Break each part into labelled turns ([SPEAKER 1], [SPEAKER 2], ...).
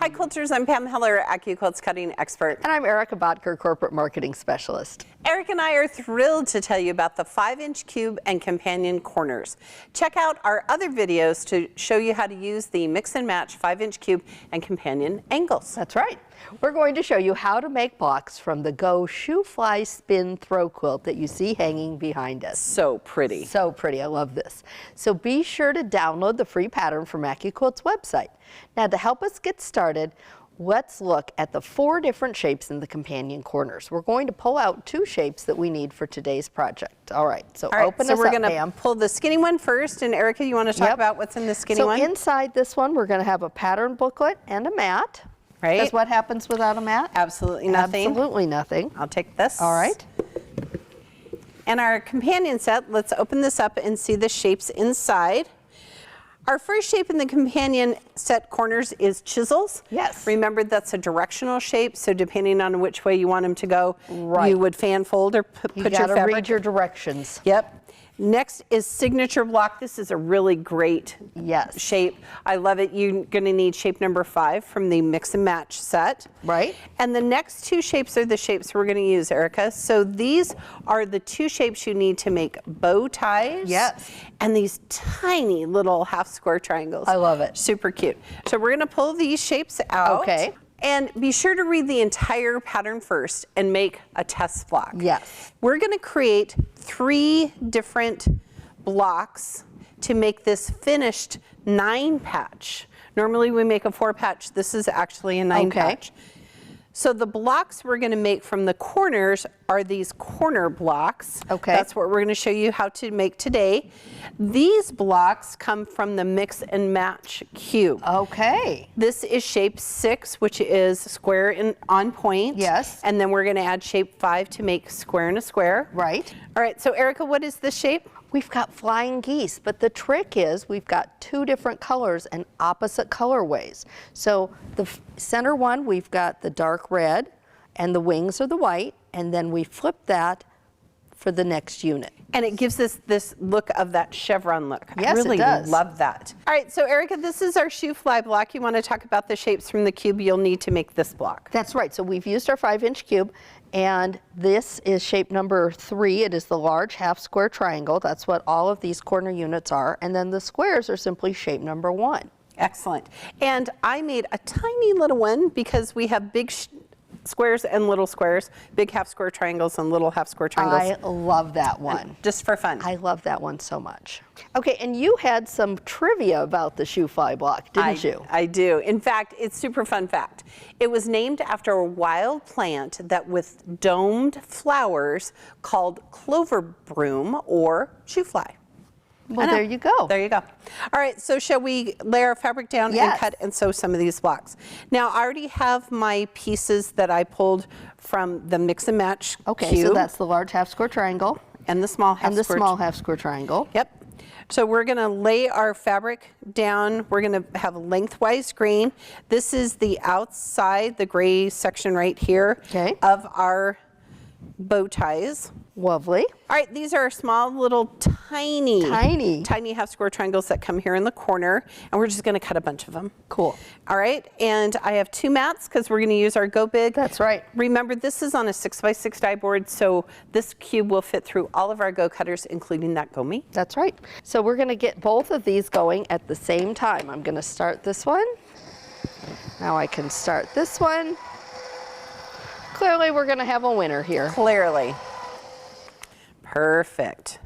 [SPEAKER 1] Hi Quilters, I'm Pam Heller, AccuQuilt's cutting expert.
[SPEAKER 2] And I'm Erica Botker, corporate marketing specialist.
[SPEAKER 1] Eric and I are thrilled to tell you about the 5-inch Qube and Companion corners. Check out our other videos to show you how to use the mix and match 5-inch Qube and Companion angles.
[SPEAKER 2] That's right. We're going to show you how to make blocks from the Go Shoo Fly Spin Throw Quilt that you see hanging behind us.
[SPEAKER 1] So pretty.
[SPEAKER 2] So pretty, I love this. So be sure to download the free pattern from AccuQuilt's website. Now to help us get started, let's look at the 4 different shapes in the companion corners. We're going to pull out 2 shapes that we need for today's project. All right, so open us up, Pam.
[SPEAKER 1] We're going to pull the skinny one first, and Erica, you want to talk about what's in the skinny one?
[SPEAKER 2] So inside this one, we're going to have a pattern booklet and a mat.
[SPEAKER 1] Right.
[SPEAKER 2] Because what happens without a mat?
[SPEAKER 1] Absolutely nothing.
[SPEAKER 2] Absolutely nothing.
[SPEAKER 1] I'll take this.
[SPEAKER 2] All right.
[SPEAKER 1] And our companion set, let's open this up and see the shapes inside. Our first shape in the companion set corners is chisels.
[SPEAKER 2] Yes.
[SPEAKER 1] Remember, that's a directional shape, so depending on which way you want them to go, you would fan fold or put your fabric.
[SPEAKER 2] You gotta read your directions.
[SPEAKER 1] Yep. Next is signature block. This is a really great shape. I love it. You're going to need shape number 5 from the mix and match set.
[SPEAKER 2] Right.
[SPEAKER 1] And the next 2 shapes are the shapes we're going to use, Erica. So these are the 2 shapes you need to make bow ties.
[SPEAKER 2] Yes.
[SPEAKER 1] And these tiny little half square triangles.
[SPEAKER 2] I love it.
[SPEAKER 1] Super cute. So we're going to pull these shapes out.
[SPEAKER 2] Okay.
[SPEAKER 1] And be sure to read the entire pattern first and make a test block.
[SPEAKER 2] Yes.
[SPEAKER 1] We're going to create 3 different blocks to make this finished 9 patch. Normally we make a 4 patch. This is actually a 9 patch. So the blocks we're going to make from the corners are these corner blocks.
[SPEAKER 2] Okay.
[SPEAKER 1] That's what we're going to show you how to make today. These blocks come from the mix and match cube.
[SPEAKER 2] Okay.
[SPEAKER 1] This is shape 6, which is square and on point.
[SPEAKER 2] Yes.
[SPEAKER 1] And then we're going to add shape 5 to make square and a square.
[SPEAKER 2] Right.
[SPEAKER 1] All right, so Erica, what is this shape?
[SPEAKER 2] We've got flying geese, but the trick is we've got 2 different colors and opposite colorways. So the center one, we've got the dark red and the wings are the white, and then we flip that for the next unit.
[SPEAKER 1] And it gives us this look of that chevron look.
[SPEAKER 2] Yes,
[SPEAKER 1] I really
[SPEAKER 2] it does.
[SPEAKER 1] love that. All right, so Erica, this is our shoe fly block. You want to talk about the shapes from the cube you'll need to make this block.
[SPEAKER 2] That's right. So we've used our 5-inch cube, and this is shape number 3. It is the large half square triangle. That's what all of these corner units are. And then the squares are simply shape number 1.
[SPEAKER 1] Excellent. And I made a tiny little one because we have big squares and little squares, big half square triangles and little half square triangles.
[SPEAKER 2] I love that one.
[SPEAKER 1] Just for fun.
[SPEAKER 2] I love that one so much. Okay, and you had some trivia about the shoe fly block, didn't you?
[SPEAKER 1] I do. In fact, it's super fun fact. It was named after a wild plant that with domed flowers called clover broom or shoe fly.
[SPEAKER 2] Well, there you go.
[SPEAKER 1] There you go. All right, so shall we lay our fabric down and cut and sew some of these blocks? Now, I already have my pieces that I pulled from the mix and match cube.
[SPEAKER 2] So that's the large half square triangle.
[SPEAKER 1] And the small half square.
[SPEAKER 2] And the small half square triangle.
[SPEAKER 1] Yep. So we're going to lay our fabric down. We're going to have a lengthwise grain. This is the outside, the gray section right here of our bow ties.
[SPEAKER 2] Lovely.
[SPEAKER 1] All right, these are small little tiny half square triangles that come here in the corner, and we're just going to cut a bunch of them.
[SPEAKER 2] Cool.
[SPEAKER 1] All right, and I have 2 mats because we're going to use our Go Big.
[SPEAKER 2] That's right.
[SPEAKER 1] Remember, this is on a 6x6 die board, so this cube will fit through all of our Go cutters, including that Go Me.
[SPEAKER 2] That's right. So we're going to get both of these going at the same time. I'm going to start this one. Now I can start this one. Clearly, we're going to have a winner here.
[SPEAKER 1] Clearly. Perfect.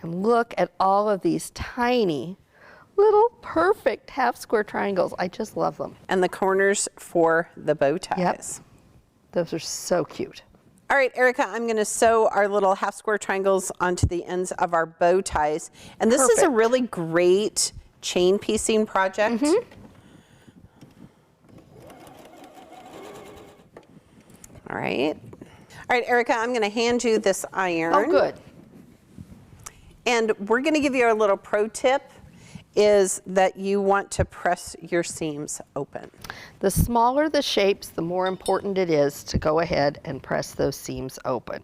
[SPEAKER 2] And look at all of these tiny, little perfect half square triangles. I just love them.
[SPEAKER 1] And the corners for the bow ties.
[SPEAKER 2] Yep. Those are so cute.
[SPEAKER 1] All right, Erica, I'm going to sew our little half square triangles onto the ends of our bow ties. And this is a really great chain piecing project. All right. All right, Erica, I'm going to hand you this iron.
[SPEAKER 2] Oh, good.
[SPEAKER 1] And we're going to give you a little pro tip is that you want to press your seams open.
[SPEAKER 2] The smaller the shapes, the more important it is to go ahead and press those seams open.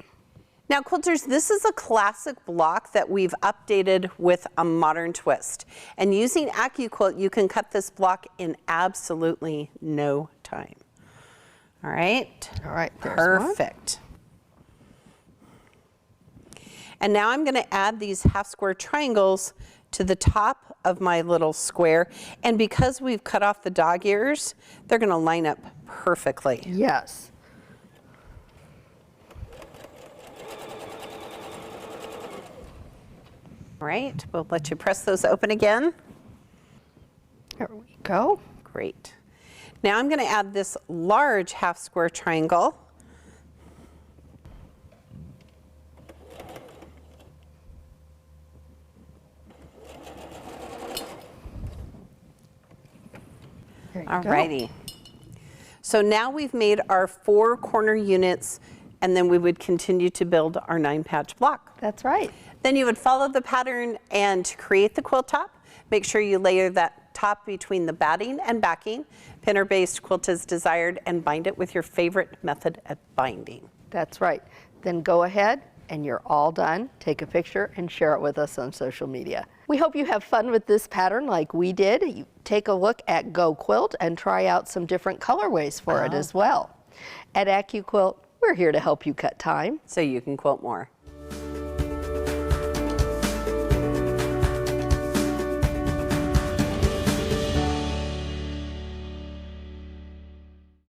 [SPEAKER 1] Now quilters, this is a classic block that we've updated with a modern twist. And using AccuQuilt, you can cut this block in absolutely no time. All right.
[SPEAKER 2] All right, there's
[SPEAKER 1] perfect. And now I'm going to add these half square triangles to the top of my little square. And because we've cut off the dog ears, they're going to line up perfectly.
[SPEAKER 2] Yes.
[SPEAKER 1] All right, we'll let you press those open again.
[SPEAKER 2] There we go.
[SPEAKER 1] Great. Now I'm going to add this large half square triangle. All righty. So now we've made our 4 corner units, and then we would continue to build our 9-patch block.
[SPEAKER 2] That's right.
[SPEAKER 1] Then you would follow the pattern, and to create the quilt top, make sure you layer that top between the batting and backing, pin or based quilt as desired, and bind it with your favorite method of binding.
[SPEAKER 2] That's right. Then go ahead and you're all done. Take a picture and share it with us on social media. We hope you have fun with this pattern like we did. You take a look at Go Quilt and try out some different colorways for it as well. At AccuQuilt, we're here to help you cut time
[SPEAKER 1] so you can quilt more.